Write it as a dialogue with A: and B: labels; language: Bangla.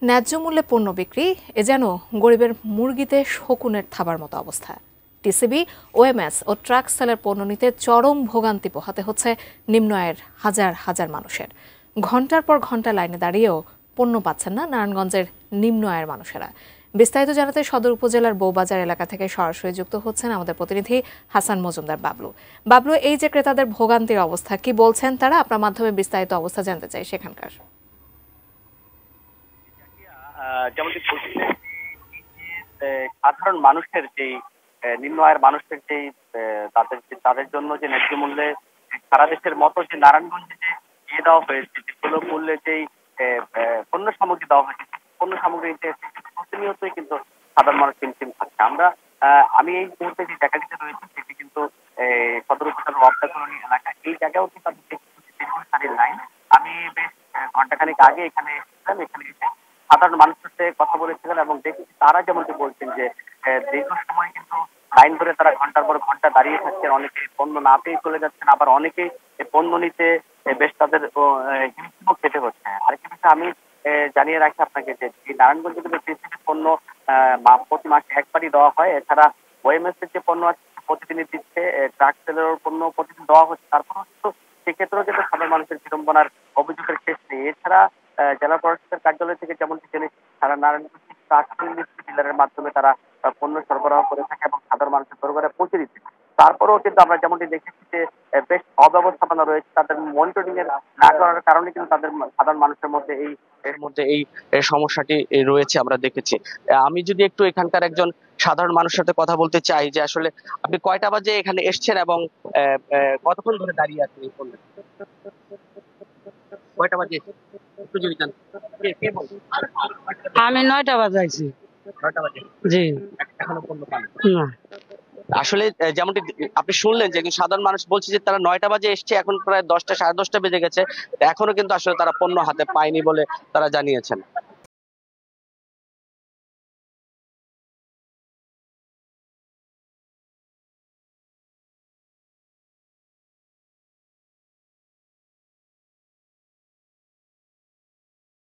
A: ন্যায্য মূল্যে পণ্য বিক্রি এ যেন গরিবের মুরগিতে শকুনের থাবার মতো অবস্থা। টিসিবি, ওএমএস ও ট্রাক সেলের পণ্য নিতে চরম ভোগান্তি পোহাতে হচ্ছে নিম্ন আয়ের হাজার হাজার মানুষের। ঘন্টার পর ঘন্টা লাইনে দাঁড়িয়েও পণ্য পাচ্ছেন না নারায়ণগঞ্জের নিম্ন আয়ের মানুষেরা। বিস্তারিত জানাতে সদর উপজেলার বউবাজার এলাকা থেকে সরাসরি যুক্ত হচ্ছেন আমাদের প্রতিনিধি হাসান মজুমদার বাবলু। এই যে ক্রেতাদের ভোগান্তির অবস্থা, কি বলছেন তারা? আপনার মাধ্যমে বিস্তারিত অবস্থা জানতে চাই সেখানকার।
B: যেমনটি বলছিলেন, সাধারণ মানুষের যেই নিম্ন আয়ের মানুষের যেই তাদের জন্য যে ন্যায্য মূল্যে সারা দেশের মতো যে নারায়ণগঞ্জে যে ইয়ে দেওয়া হয়েছে, যে সুলভ মূল্যে যেই পণ্য সামগ্রী দেওয়া হয়েছে, পণ্য সামগ্রী প্রতিনিয়তই কিন্তু সাধারণ মানুষ হিমশিম খাচ্ছে। আমি এই মুহূর্তে যে জায়গাটিতে রয়েছে সেটি কিন্তু সদর উপজেলার ওয়াপদা কলোনি এলাকা। এই জায়গাও কিন্তু আমি দীর্ঘসারির লাইন। আমি বেশ ঘন্টাখানেক আগে এখানে এসেছিলাম। এখানে এসে সাধারণ মানুষের সাথে কথা বলেছিলেন এবং দেখছি তারা যেমনটি বলছেন যে দীর্ঘ সময় কিন্তু লাইন ধরে তারা ঘন্টার পর ঘন্টা দাঁড়িয়ে থাকছেন। অনেকে পণ্য না পেয়ে চলে যাচ্ছেন, আবার অনেকেই পণ্য নিতে বেশ তাদের হিমশিমও খেতে হচ্ছে। আরেকটা বিষয় আমি জানিয়ে রাখি আপনাকে যে নারায়ণগঞ্জে কিন্তু কৃষি পণ্য প্রতি মাসে একবারই দেওয়া হয়। এছাড়া ওএমএস এর যে পণ্য আছে প্রতিদিনই দিচ্ছে, ট্রাক সেলের পণ্য প্রতিদিন দেওয়া হচ্ছে। তারপরেও কিন্তু সেক্ষেত্রেও কিন্তু সাধারণ মানুষের বিড়ম্বনার অভিযোগের শেষ নেই। এছাড়া জেলা প্রশাসকের কার্যালয় থেকে যেমনটি জেনেছি, সারা নারায়ণগঞ্জ ৪৮টি ডিলারের মাধ্যমে তারা পণ্য সরবরাহ করে থাকে এবং সাধারণ মানুষের দরবারে পৌঁছে দিচ্ছে। তারপরেও কিন্তু আমরা যেমনটি দেখেছি যে বেশ অব্যবস্থাপনা রয়েছে, তাদের মনিটরিং এর না করার কারণে কিন্তু তাদের সাধারণ মানুষের মধ্যে এই সমস্যাটি রয়েছে আমরা দেখেছি। আমি যদি একটু এখানকার একজন সাধারণ মানুষের সাথে কথা বলতে চাই যে আসলে আপনি কয়টা বাজে এখানে এসছেন এবং কতক্ষণ ধরে দাঁড়িয়ে আছেন এই পণ্য? কয়টা বাজে? একটু যদি জান।
C: আমি 9টা বাজে আইছি।
B: 9টা বাজে?
C: জি।
B: এখনো পণ্য পান
C: না।
B: আসলে যেমনটি আপনি শুনলেন যে সাধারণ মানুষ বলছে যে তারা 9টা বাজে এসছে, এখন প্রায় 10টা 10:30 বেজে গেছে, এখনো কিন্তু আসলে তারা পণ্য হাতে পায়নি বলে তারা জানিয়েছেন।